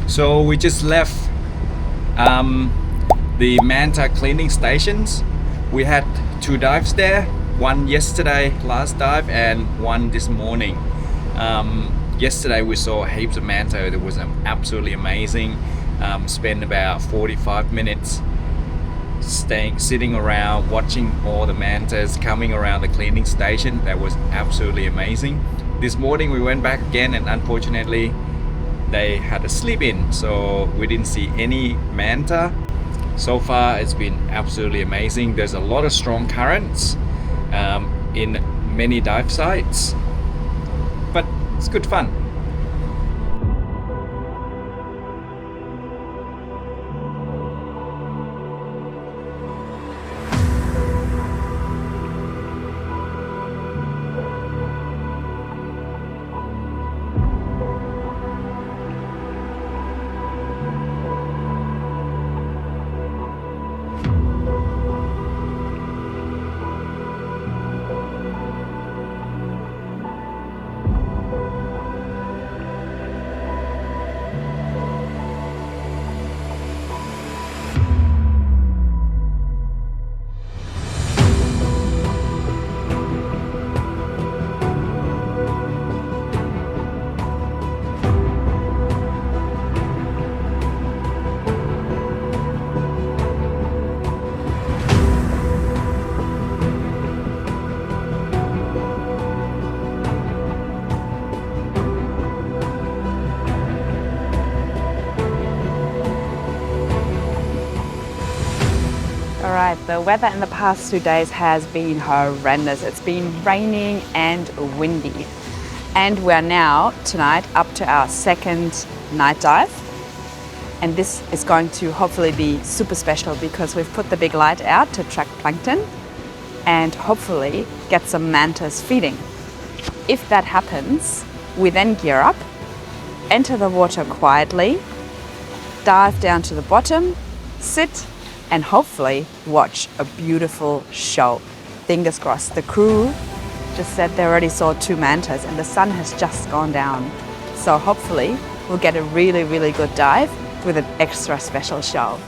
So we just left the Manta cleaning stations. We had 2 dives there, one yesterday, last dive, and one this morning. Yesterday we saw heaps of Manta. It was absolutely amazing. Spent about 45 minutes sitting around watching all the Mantas coming around the cleaning station. That was absolutely amazing. This morning we went back again, and unfortunately they had a sleep in, so we didn't see any Manta. So far it's been absolutely amazing. There's a lot of strong currents in many dive sites, but it's good fun. Alright, the weather in the past 2 days has been horrendous. It's been raining and windy. And we're now, tonight, up to our second night dive. And this is going to hopefully be super special because we've put the big light out to track plankton and hopefully get some mantas feeding. If that happens, we then gear up, enter the water quietly, dive down to the bottom, sit, and hopefully watch a beautiful show. Fingers crossed. The crew just said they already saw 2 mantas and the sun has just gone down. So hopefully we'll get a really, really good dive with an extra special show.